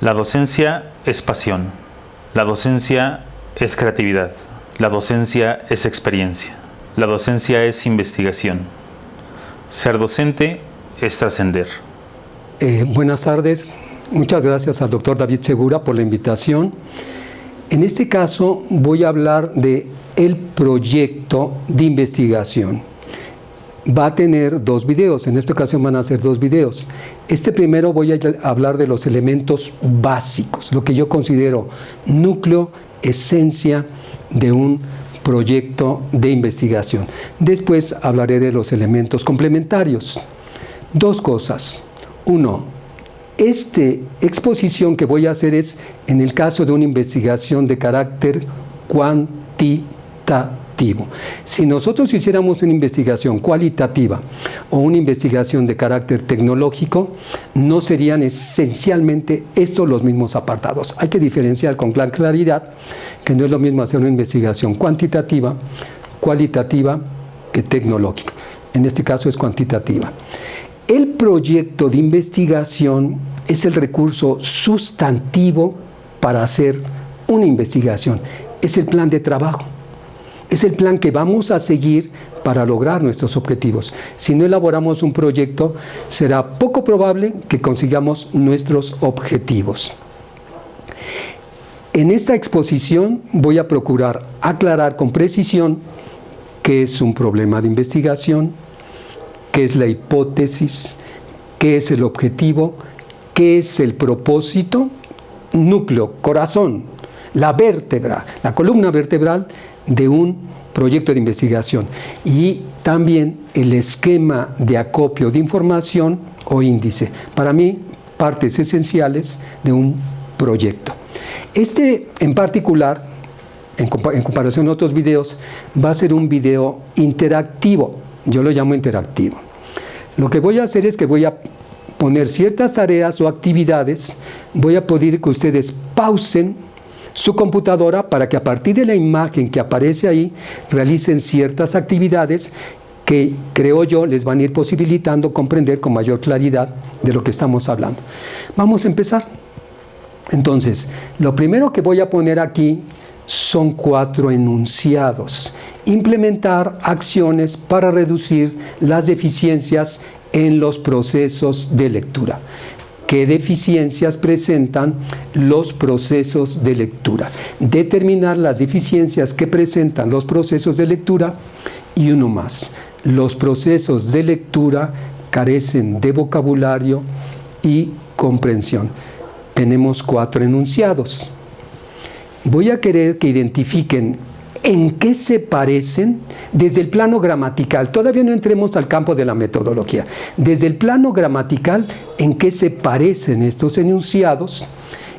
La docencia es pasión, la docencia es creatividad, la docencia es experiencia, la docencia es investigación. Ser docente es trascender. Buenas tardes, muchas gracias al doctor David Segura por la invitación. En este caso voy a hablar de el proyecto de investigación. Va a tener dos videos, en esta ocasión van a ser dos videos. Este primero voy a hablar de los elementos básicos, lo que yo considero núcleo, esencia de un proyecto de investigación. Después hablaré de los elementos complementarios. Dos cosas. Uno, esta exposición que voy a hacer es en el caso de una investigación de carácter cuantitativo. Si nosotros hiciéramos una investigación cualitativa o una investigación de carácter tecnológico, no serían esencialmente estos los mismos apartados. Hay que diferenciar con gran claridad que no es lo mismo hacer una investigación cuantitativa, cualitativa que tecnológica. En este caso es cuantitativa. El proyecto de investigación es el recurso sustantivo para hacer una investigación. Es el plan de trabajo. Es el plan que vamos a seguir para lograr nuestros objetivos. Si no elaboramos un proyecto, será poco probable que consigamos nuestros objetivos. En esta exposición voy a procurar aclarar con precisión qué es un problema de investigación, qué es la hipótesis, qué es el objetivo, qué es el propósito, núcleo, corazón, la vértebra, la columna vertebral de un proyecto de investigación y también el esquema de acopio de información o índice. Para mí, partes esenciales de un proyecto. Este en particular, en comparación a otros videos, va a ser un video interactivo. Yo lo llamo interactivo. Lo que voy a hacer es que voy a poner ciertas tareas o actividades, voy a pedir que ustedes pausen su computadora para que a partir de la imagen que aparece ahí realicen ciertas actividades que creo yo les van a ir posibilitando comprender con mayor claridad de lo que estamos hablando. Vamos a empezar. Entonces, lo primero que voy a poner aquí son 4 enunciados. Implementar acciones para reducir las deficiencias en los procesos de lectura. ¿Qué deficiencias presentan los procesos de lectura? Determinar las deficiencias que presentan los procesos de lectura y uno más. Los procesos de lectura carecen de vocabulario y comprensión. Tenemos 4 enunciados. Voy a querer que identifiquen en qué se parecen desde el plano gramatical. Todavía no entremos al campo de la metodología. Desde el plano gramatical, en qué se parecen estos enunciados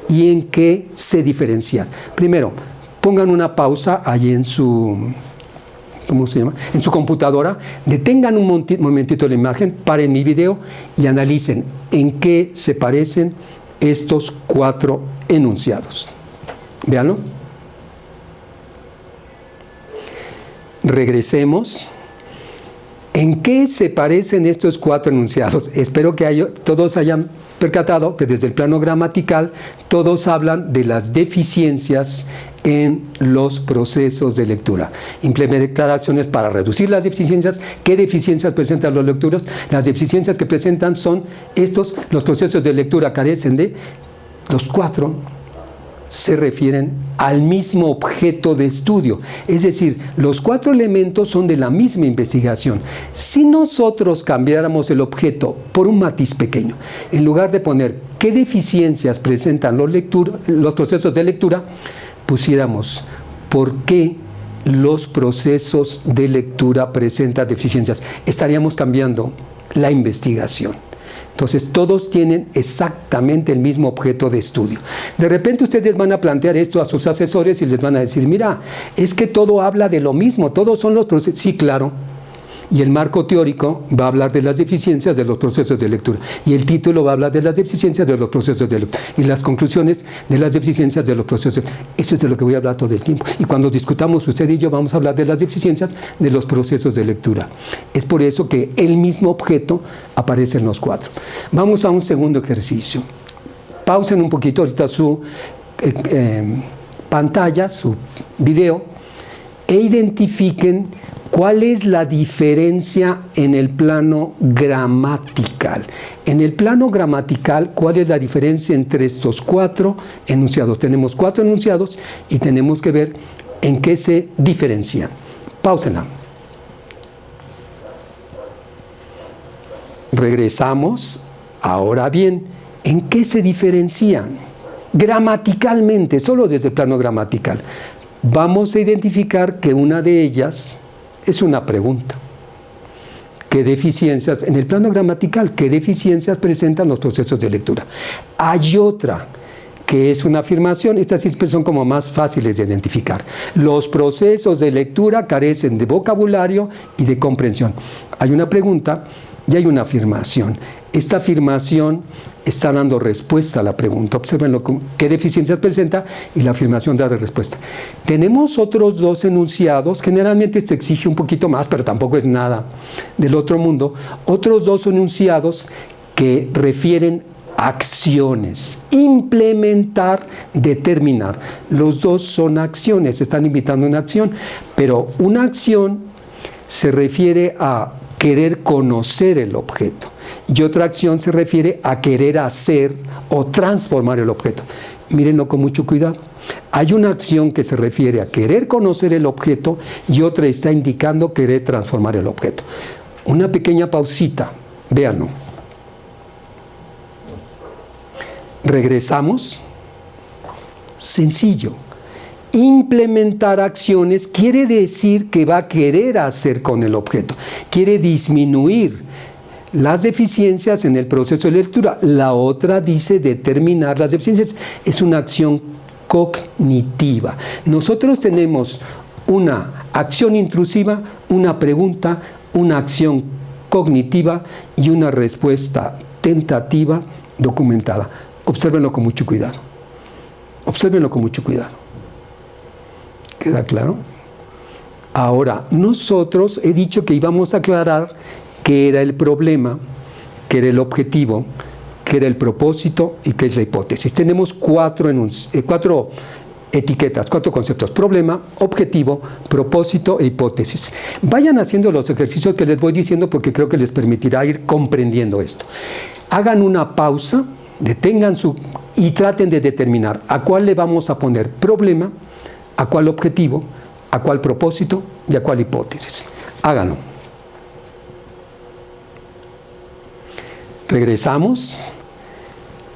y en qué se diferencian. Primero, pongan una pausa ahí en su, en su computadora, detengan un momentito la imagen, paren mi video y analicen en qué se parecen estos 4 enunciados. Véanlo. Regresemos. ¿En qué se parecen estos 4 enunciados? Espero que todos hayan percatado que desde el plano gramatical todos hablan de las deficiencias en los procesos de lectura. Implementar acciones para reducir las deficiencias. ¿Qué deficiencias presentan los lectores? Las deficiencias que presentan son estos. Los procesos de lectura carecen de los 4. Se refieren al mismo objeto de estudio. Es decir, los 4 elementos son de la misma investigación. Si nosotros cambiáramos el objeto por un matiz pequeño, en lugar de poner qué deficiencias presentan los procesos de lectura, pusiéramos por qué los procesos de lectura presentan deficiencias. Estaríamos cambiando la investigación. Entonces, todos tienen exactamente el mismo objeto de estudio. De repente ustedes van a plantear esto a sus asesores y les van a decir, mira, es que todo habla de lo mismo, todos son los procesos. Sí, claro. Y el marco teórico va a hablar de las deficiencias de los procesos de lectura. Y el título va a hablar de las deficiencias de los procesos de lectura. Y las conclusiones de las deficiencias de los procesos. Eso es de lo que voy a hablar todo el tiempo. Y cuando discutamos usted y yo vamos a hablar de las deficiencias de los procesos de lectura. Es por eso que el mismo objeto aparece en los 4. Vamos a un segundo ejercicio. Pausen un poquito ahorita su pantalla, su video, e identifiquen cuál es la diferencia en el plano gramatical. En el plano gramatical, ¿cuál es la diferencia entre estos 4 enunciados? Tenemos 4 enunciados y tenemos que ver en qué se diferencian. Páusenla. Regresamos. Ahora bien, ¿en qué se diferencian? Gramaticalmente, solo desde el plano gramatical. Vamos a identificar que una de ellas es una pregunta. ¿Qué deficiencias, en el plano gramatical, qué deficiencias presentan los procesos de lectura? Hay otra que es una afirmación. Estas sí son como más fáciles de identificar. Los procesos de lectura carecen de vocabulario y de comprensión. Hay una pregunta y hay una afirmación. Esta afirmación está dando respuesta a la pregunta. Observen qué deficiencias presenta y la afirmación da respuesta. Tenemos otros 2 enunciados. Generalmente esto exige un poquito más, pero tampoco es nada del otro mundo. Otros 2 enunciados que refieren acciones. Implementar, determinar. Los 2 son acciones, están invitando una acción, pero una acción se refiere a querer conocer el objeto y otra acción se refiere a querer hacer o transformar el objeto. Mírenlo con mucho cuidado. Hay una acción que se refiere a querer conocer el objeto y otra está indicando querer transformar el objeto. Una pequeña pausita, véanlo. Regresamos. Sencillo. Implementar acciones quiere decir que va a querer hacer con el objeto. Quiere disminuir las deficiencias en el proceso de lectura. La otra dice determinar las deficiencias. Es una acción cognitiva. Nosotros tenemos una acción intrusiva, una pregunta, una acción cognitiva y una respuesta tentativa documentada. Obsérvenlo con mucho cuidado. Obsérvenlo con mucho cuidado. ¿Queda claro? Ahora, nosotros he dicho que íbamos a aclarar qué era el problema, qué era el objetivo, qué era el propósito y qué es la hipótesis. Tenemos 4 etiquetas, 4 conceptos: problema, objetivo, propósito e hipótesis. Vayan haciendo los ejercicios que les voy diciendo porque creo que les permitirá ir comprendiendo esto. Hagan una pausa, detengan y traten de determinar a cuál le vamos a poner problema, a cuál objetivo, a cuál propósito y a cuál hipótesis. Háganlo. Regresamos.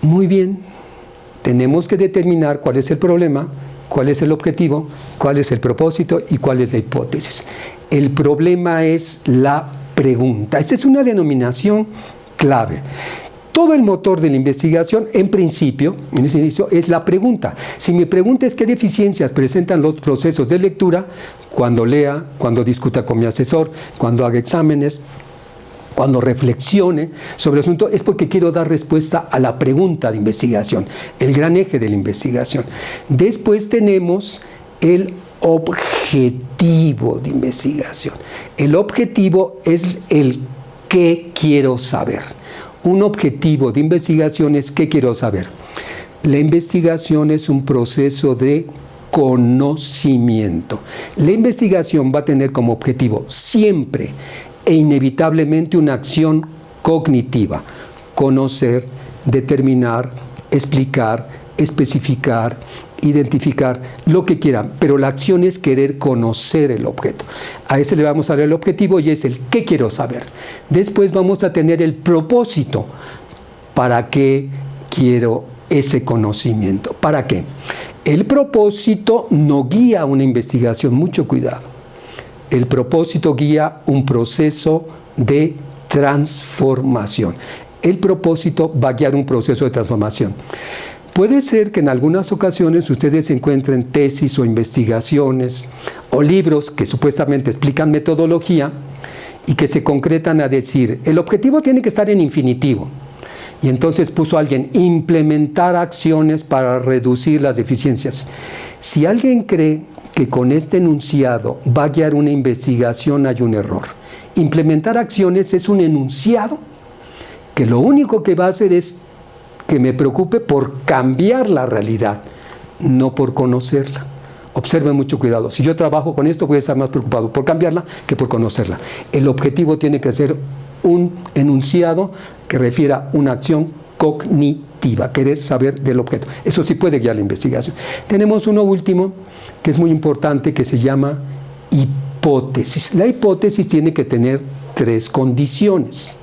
Muy bien. Tenemos que determinar cuál es el problema, cuál es el objetivo, cuál es el propósito y cuál es la hipótesis. El problema es la pregunta. Esta es una denominación clave. Todo el motor de la investigación, en principio, en ese inicio, es la pregunta. Si mi pregunta es qué deficiencias presentan los procesos de lectura, cuando lea, cuando discuta con mi asesor, cuando haga exámenes, cuando reflexione sobre el asunto, es porque quiero dar respuesta a la pregunta de investigación, el gran eje de la investigación. Después tenemos el objetivo de investigación. El objetivo es el qué quiero saber. Un objetivo de investigación es qué quiero saber. La investigación es un proceso de conocimiento. La investigación va a tener como objetivo siempre e inevitablemente una acción cognitiva: conocer, determinar, explicar, especificar, identificar, lo que quieran, pero la acción es querer conocer el objeto. A ese le vamos a dar el objetivo y es el qué quiero saber. Después vamos a tener el propósito. ¿Para qué quiero ese conocimiento? ¿Para qué? El propósito no guía una investigación, mucho cuidado. El propósito guía un proceso de transformación. El propósito va a guiar un proceso de transformación. Puede ser que en algunas ocasiones ustedes encuentren tesis o investigaciones o libros que supuestamente explican metodología y que se concretan a decir, el objetivo tiene que estar en infinitivo. Y entonces puso alguien, implementar acciones para reducir las deficiencias. Si alguien cree que con este enunciado va a guiar una investigación, hay un error. Implementar acciones es un enunciado que lo único que va a hacer es que me preocupe por cambiar la realidad, no por conocerla. Observen mucho cuidado. Si yo trabajo con esto, voy a estar más preocupado por cambiarla que por conocerla. El objetivo tiene que ser un enunciado que refiera a una acción cognitiva, querer saber del objeto. Eso sí puede guiar la investigación. Tenemos uno último que es muy importante, que se llama hipótesis. La hipótesis tiene que tener 3 condiciones.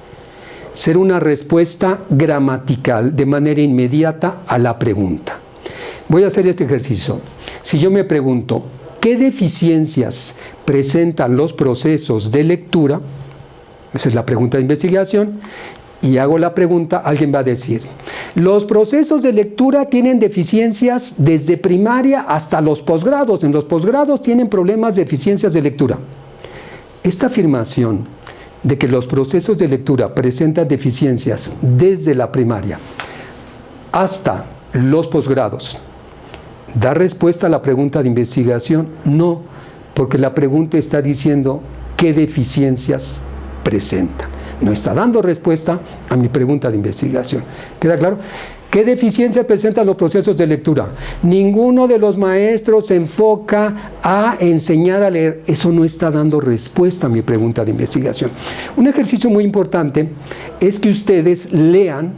Ser una respuesta gramatical de manera inmediata a la pregunta. Voy a hacer este ejercicio. Si yo me pregunto, ¿qué deficiencias presentan los procesos de lectura? Esa es la pregunta de investigación. Y hago la pregunta, alguien va a decir, los procesos de lectura tienen deficiencias desde primaria hasta los posgrados. En los posgrados tienen problemas de deficiencias de lectura. Esta afirmación de que los procesos de lectura presentan deficiencias desde la primaria hasta los posgrados, ¿da respuesta a la pregunta de investigación? No, porque la pregunta está diciendo qué deficiencias presenta. No está dando respuesta a mi pregunta de investigación. ¿Queda claro? ¿Qué deficiencias presentan los procesos de lectura? Ninguno de los maestros se enfoca a enseñar a leer. Eso no está dando respuesta a mi pregunta de investigación. Un ejercicio muy importante es que ustedes lean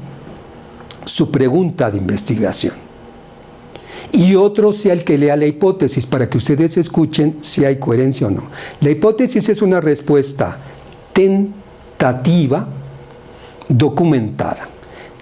su pregunta de investigación y otro sea el que lea la hipótesis, para que ustedes escuchen si hay coherencia o no. La hipótesis es una respuesta tentativa documentada.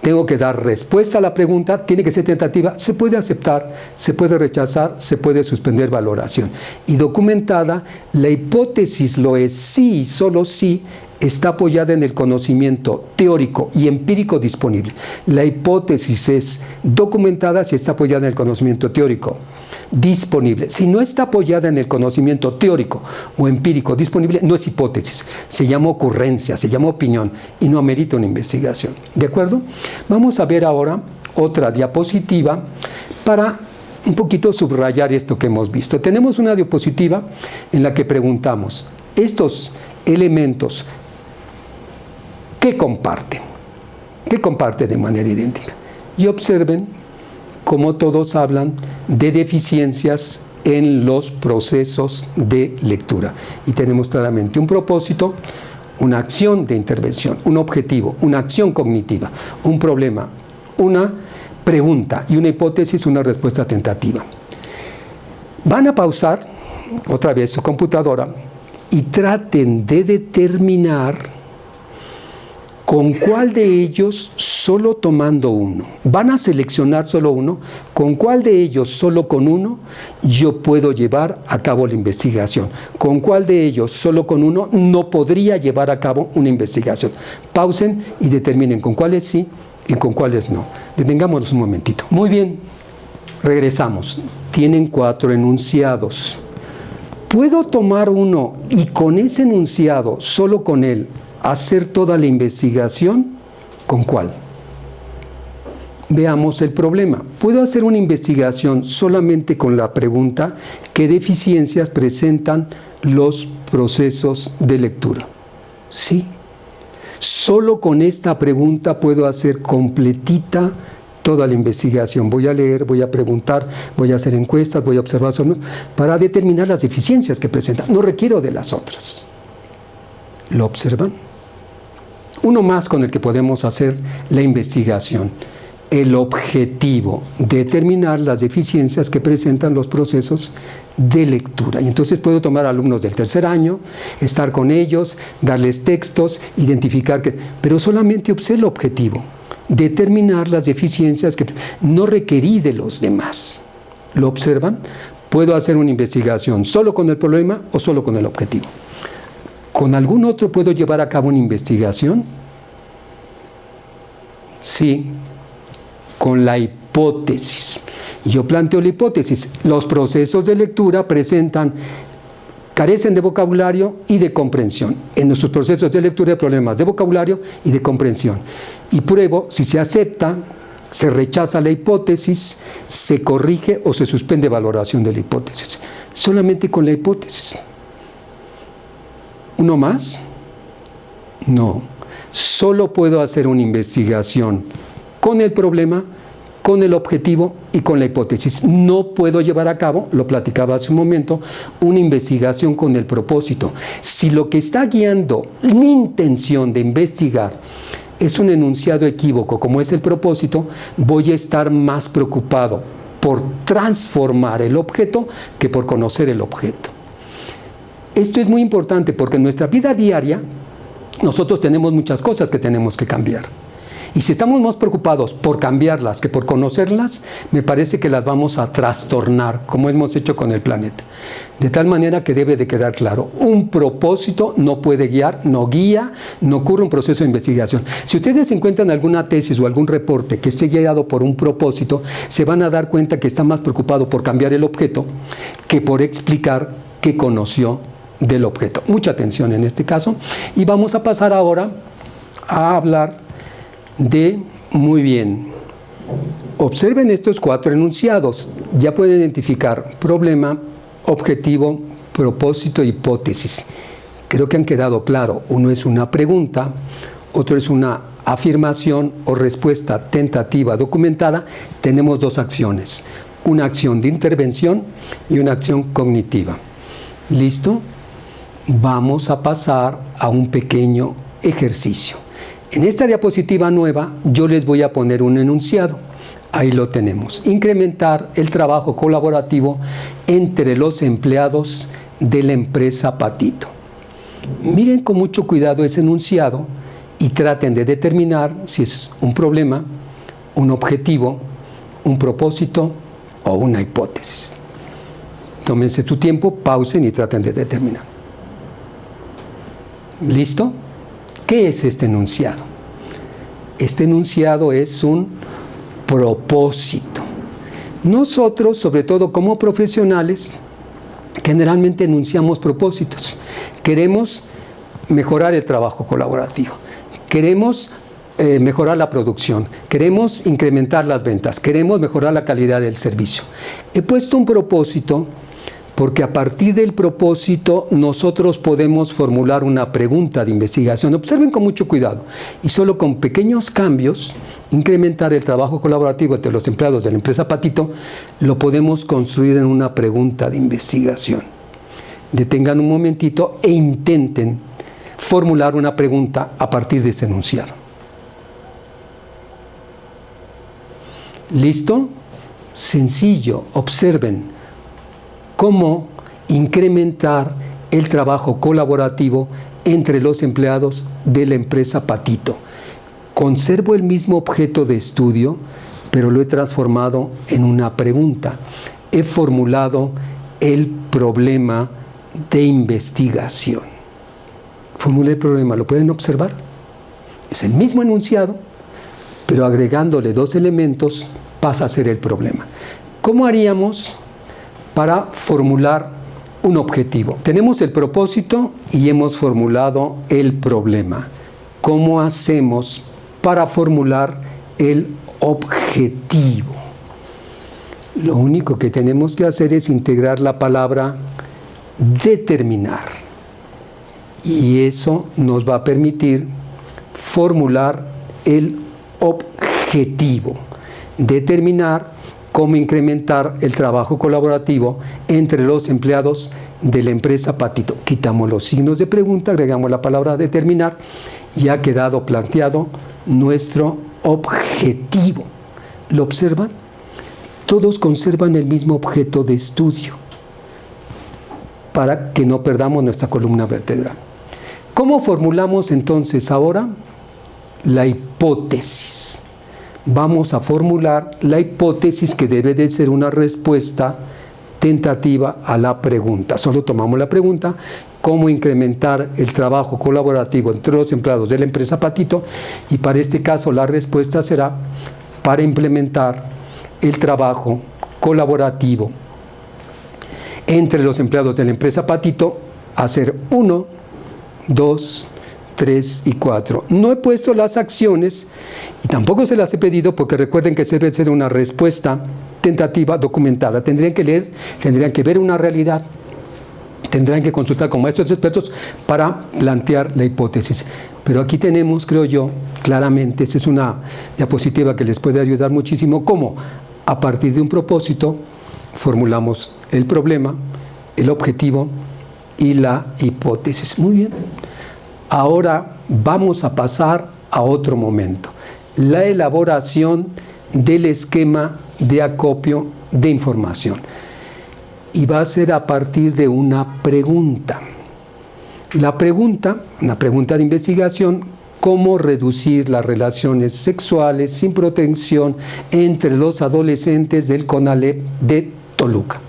Tengo que dar respuesta a la pregunta, tiene que ser tentativa, se puede aceptar, se puede rechazar, se puede suspender valoración. Y documentada, la hipótesis lo es sí y solo sí está apoyada en el conocimiento teórico y empírico disponible. La hipótesis es documentada si está apoyada en el conocimiento teórico disponible. Si no está apoyada en el conocimiento teórico o empírico disponible, no es hipótesis, se llama ocurrencia, se llama opinión y no amerita una investigación. ¿De acuerdo? Vamos a ver ahora otra diapositiva para un poquito subrayar esto que hemos visto. Tenemos una diapositiva en la que preguntamos, estos elementos, ¿qué comparten? ¿Qué comparten de manera idéntica? Y observen cómo todos hablan de deficiencias en los procesos de lectura. Y tenemos claramente un propósito, una acción de intervención, un objetivo, una acción cognitiva, un problema, una pregunta y una hipótesis, una respuesta tentativa. Van a pausar otra vez su computadora y traten de determinar con cuál de ellos, solo tomando uno, van a seleccionar solo uno, con cuál de ellos, solo con uno, yo puedo llevar a cabo la investigación, con cuál de ellos, solo con uno, no podría llevar a cabo una investigación. Pausen y determinen con cuáles sí y con cuáles no. Detengámonos un momentito. Muy bien, regresamos. Tienen 4 enunciados. ¿Puedo tomar uno y con ese enunciado, solo con él, hacer toda la investigación? ¿Con cuál? Veamos el problema. ¿Puedo hacer una investigación solamente con la pregunta qué deficiencias presentan los procesos de lectura? Sí. Solo con esta pregunta puedo hacer completita toda la investigación. Voy a leer, voy a preguntar, voy a hacer encuestas, voy a observar para determinar las deficiencias que presentan. No requiero de las otras. ¿Lo observan? Uno más con el que podemos hacer la investigación. El objetivo, determinar las deficiencias que presentan los procesos de lectura. Y entonces puedo tomar alumnos del tercer año, estar con ellos, darles textos, identificar que... Pero solamente observo el objetivo, determinar las deficiencias que no requerí de los demás. ¿Lo observan? Puedo hacer una investigación solo con el problema o solo con el objetivo. ¿Con algún otro puedo llevar a cabo una investigación? Sí, con la hipótesis. Yo planteo la hipótesis. Los procesos de lectura carecen de vocabulario y de comprensión. En nuestros procesos de lectura hay problemas de vocabulario y de comprensión. Y pruebo si se acepta, se rechaza la hipótesis, se corrige o se suspende valoración de la hipótesis. Solamente con la hipótesis. ¿Uno más? No. Solo puedo hacer una investigación con el problema, con el objetivo y con la hipótesis. No puedo llevar a cabo, lo platicaba hace un momento, una investigación con el propósito. Si lo que está guiando mi intención de investigar es un enunciado equívoco, como es el propósito, voy a estar más preocupado por transformar el objeto que por conocer el objeto. Esto es muy importante porque en nuestra vida diaria nosotros tenemos muchas cosas que tenemos que cambiar. Y si estamos más preocupados por cambiarlas que por conocerlas, me parece que las vamos a trastornar, como hemos hecho con el planeta. De tal manera que debe de quedar claro, un propósito no puede guiar, no guía, no ocurre un proceso de investigación. Si ustedes encuentran alguna tesis o algún reporte que esté guiado por un propósito, se van a dar cuenta que está más preocupado por cambiar el objeto que por explicar qué conoció del objeto. Mucha atención en este caso. Y vamos a pasar ahora a hablar muy bien. Observen estos 4 enunciados. Ya pueden identificar problema, objetivo, propósito, hipótesis. Creo que han quedado claro. Uno es una pregunta, otro es una afirmación o respuesta tentativa documentada. Tenemos 2 acciones. Una acción de intervención y una acción cognitiva. ¿Listo? Vamos a pasar a un pequeño ejercicio. En esta diapositiva nueva yo les voy a poner un enunciado. Ahí lo tenemos. Incrementar el trabajo colaborativo entre los empleados de la empresa Patito. Miren con mucho cuidado ese enunciado y traten de determinar si es un problema, un objetivo, un propósito o una hipótesis. Tómense su tiempo, pausen y traten de determinar. ¿Listo? ¿Qué es este enunciado? Este enunciado es un propósito. Nosotros, sobre todo como profesionales, generalmente enunciamos propósitos. Queremos mejorar el trabajo colaborativo. Queremos mejorar la producción. Queremos incrementar las ventas. Queremos mejorar la calidad del servicio. He puesto un propósito porque a partir del propósito nosotros podemos formular una pregunta de investigación. Observen con mucho cuidado y solo con pequeños cambios, incrementar el trabajo colaborativo entre los empleados de la empresa Patito, lo podemos construir en una pregunta de investigación. Detengan un momentito e intenten formular una pregunta a partir de ese enunciado. ¿Listo? Sencillo, observen. ¿Cómo incrementar el trabajo colaborativo entre los empleados de la empresa Patito? Conservo el mismo objeto de estudio, pero lo he transformado en una pregunta. He formulado el problema de investigación. Formulé el problema, ¿lo pueden observar? Es el mismo enunciado, pero agregándole 2 elementos pasa a ser el problema. ¿Cómo haríamos para formular un objetivo? Tenemos el propósito y hemos formulado el problema. ¿Cómo hacemos para formular el objetivo? Lo único que tenemos que hacer es integrar la palabra determinar. Y eso nos va a permitir formular el objetivo. Determinar cómo incrementar el trabajo colaborativo entre los empleados de la empresa Patito. Quitamos los signos de pregunta, agregamos la palabra determinar y ha quedado planteado nuestro objetivo. ¿Lo observan? Todos conservan el mismo objeto de estudio para que no perdamos nuestra columna vertebral. ¿Cómo formulamos entonces ahora la hipótesis? Vamos a formular la hipótesis que debe de ser una respuesta tentativa a la pregunta. Solo tomamos la pregunta, ¿cómo incrementar el trabajo colaborativo entre los empleados de la empresa Patito? Y para este caso la respuesta será para implementar el trabajo colaborativo entre los empleados de la empresa Patito, hacer 1, 2, 3 y 4. No he puesto las acciones y tampoco se las he pedido porque recuerden que debe ser una respuesta tentativa documentada. Tendrían que leer, tendrían que ver una realidad, tendrán que consultar con maestros expertos para plantear la hipótesis. Pero aquí tenemos, creo yo, claramente, esta es una diapositiva que les puede ayudar muchísimo, cómo a partir de un propósito formulamos el problema, el objetivo y la hipótesis. Muy bien. Ahora vamos a pasar a otro momento, la elaboración del esquema de acopio de información. Y va a ser a partir de una pregunta. La pregunta, una pregunta de investigación, cómo reducir las relaciones sexuales sin protección entre los adolescentes del CONALEP de Toluca.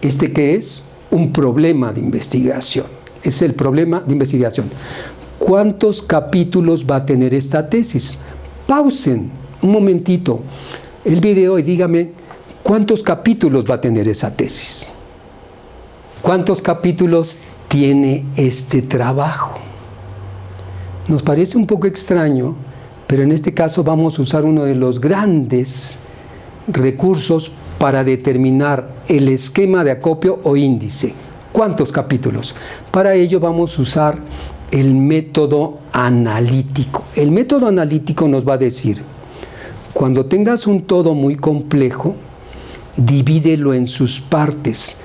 ¿Qué es? Un problema de investigación. Es el problema de investigación. ¿Cuántos capítulos va a tener esta tesis? Pausen un momentito el video y dígame cuántos capítulos va a tener esa tesis. ¿Cuántos capítulos tiene este trabajo? Nos parece un poco extraño, pero en este caso vamos a usar uno de los grandes recursos para determinar el esquema de acopio o índice. ¿Cuántos capítulos? Para ello vamos a usar el método analítico. El método analítico nos va a decir, cuando tengas un todo muy complejo, divídelo en sus partes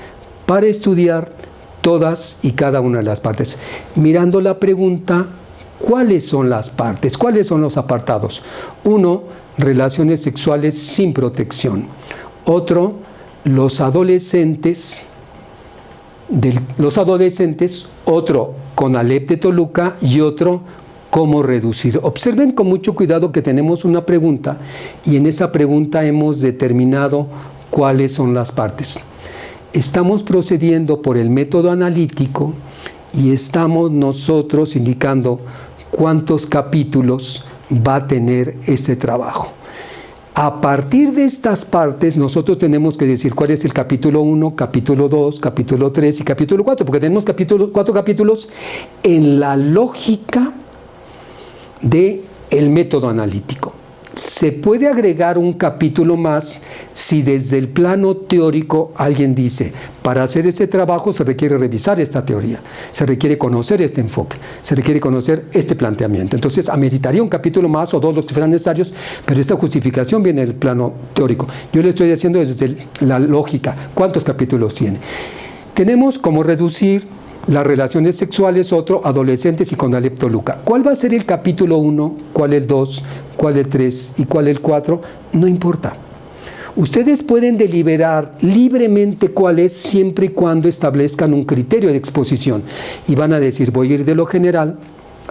para estudiar todas y cada una de las partes. Mirando la pregunta, ¿cuáles son las partes? ¿Cuáles son los apartados? 1, relaciones sexuales sin protección. Otro, los adolescentes, otro, CONALEP de Toluca y otro, cómo reducir. Observen con mucho cuidado que tenemos una pregunta y en esa pregunta hemos determinado cuáles son las partes. Estamos procediendo por el método analítico y estamos nosotros indicando cuántos capítulos va a tener este trabajo. A partir de estas partes, nosotros tenemos que decir cuál es el capítulo 1, capítulo 2, capítulo 3 y capítulo 4, porque tenemos 4 capítulos en la lógica del método analítico. Se puede agregar un capítulo más si desde el plano teórico alguien dice, para hacer ese trabajo se requiere revisar esta teoría, se requiere conocer este enfoque, se requiere conocer este planteamiento. Entonces, ameritaría un capítulo más o 2 los que fueran necesarios, pero esta justificación viene del plano teórico. Yo le estoy diciendo desde la lógica, ¿cuántos capítulos tiene? Tenemos cómo reducir las relaciones sexuales, otro, adolescentes y CONALEP Toluca. ¿Cuál va a ser el capítulo 1? ¿Cuál el 2? ¿Cuál el 3? ¿Y cuál el 4? No importa. Ustedes pueden deliberar libremente cuál es siempre y cuando establezcan un criterio de exposición. Y van a decir, voy a ir de lo general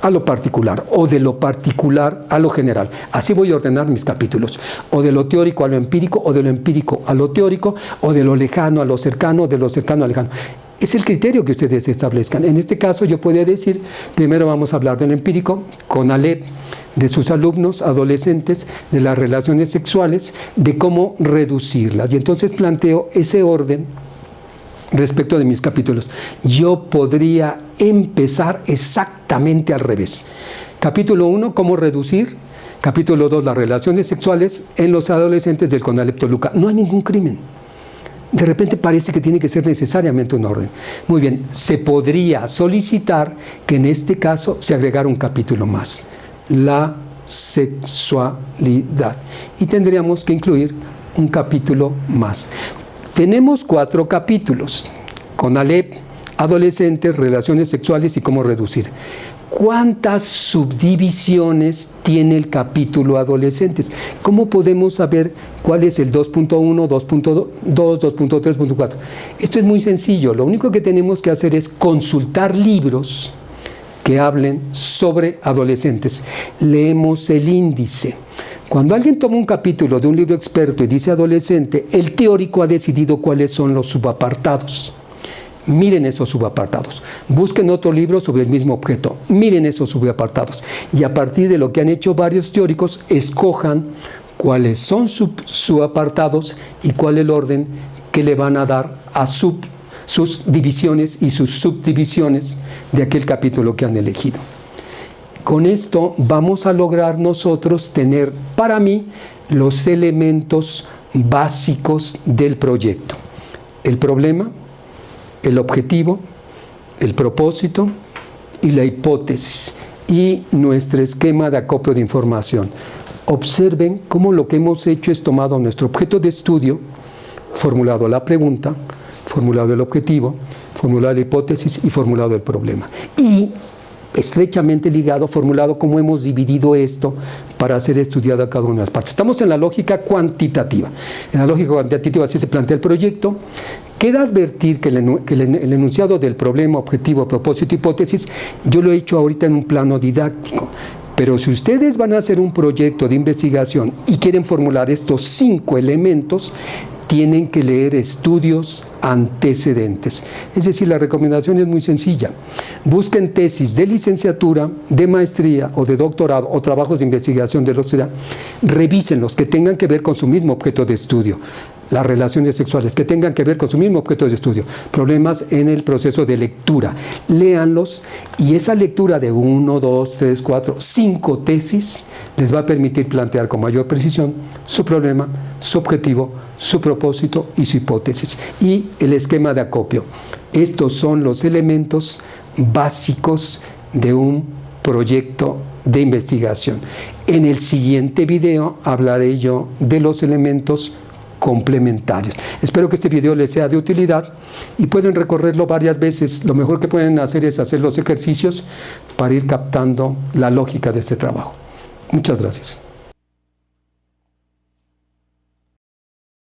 a lo particular, o de lo particular a lo general. Así voy a ordenar mis capítulos. O de lo teórico a lo empírico, o de lo empírico a lo teórico, o de lo lejano a lo cercano, o de lo cercano a lo lejano. Es el criterio que ustedes establezcan. En este caso yo podría decir, primero vamos a hablar del empírico, CONALEP, de sus alumnos, adolescentes, de las relaciones sexuales, de cómo reducirlas. Y entonces planteo ese orden respecto de mis capítulos. Yo podría empezar exactamente al revés. Capítulo 1, cómo reducir. Capítulo 2, las relaciones sexuales en los adolescentes del CONALEP Toluca. No hay ningún crimen. De repente parece que tiene que ser necesariamente un orden. Muy bien, se podría solicitar que en este caso se agregara un capítulo más, la sexualidad. Y tendríamos que incluir un capítulo más. Tenemos 4 capítulos, CONALEP, adolescentes, relaciones sexuales y cómo reducir. ¿Cuántas subdivisiones tiene el capítulo adolescentes? ¿Cómo podemos saber cuál es el 2.1, 2.2, 2.3, 2.4? Esto es muy sencillo. Lo único que tenemos que hacer es consultar libros que hablen sobre adolescentes. Leemos el índice. Cuando alguien toma un capítulo de un libro experto y dice adolescente, el teórico ha decidido cuáles son los subapartados. Miren esos subapartados. Busquen otro libro sobre el mismo objeto. Miren esos subapartados. Y a partir de lo que han hecho varios teóricos, escojan cuáles son subapartados y cuál es el orden que le van a dar a sus divisiones y sus subdivisiones de aquel capítulo que han elegido. Con esto vamos a lograr nosotros tener, para mí, los elementos básicos del proyecto. El problema, el objetivo, el propósito y la hipótesis. y nuestro esquema de acopio de información. Observen cómo lo que hemos hecho es tomado nuestro objeto de estudio, formulado la pregunta, formulado el objetivo, formulado la hipótesis y formulado el problema. Y estrechamente ligado, formulado cómo hemos dividido esto para ser estudiado a cada una de las partes. Estamos en la lógica cuantitativa. En la lógica cuantitativa así se plantea el proyecto. Queda advertir que el enunciado del problema, objetivo, propósito, hipótesis, yo lo he hecho ahorita en un plano didáctico. Pero si ustedes van a hacer un proyecto de investigación y quieren formular estos 5 elementos, tienen que leer estudios antecedentes. Es decir, la recomendación es muy sencilla. Busquen tesis de licenciatura, de maestría o de doctorado o trabajos de investigación de lo que sea. Revísenlos, que tengan que ver con su mismo objeto de estudio. Las relaciones sexuales, que tengan que ver con su mismo objeto de estudio. Problemas en el proceso de lectura. Léanlos y esa lectura de 1, 2, 3, 4, 5 tesis les va a permitir plantear con mayor precisión su problema, su objetivo, su propósito y su hipótesis. Y el esquema de acopio. Estos son los elementos básicos de un proyecto de investigación. En el siguiente video hablaré yo de los elementos complementarios. Espero que este video les sea de utilidad y pueden recorrerlo varias veces. Lo mejor que pueden hacer es hacer los ejercicios para ir captando la lógica de este trabajo. Muchas gracias.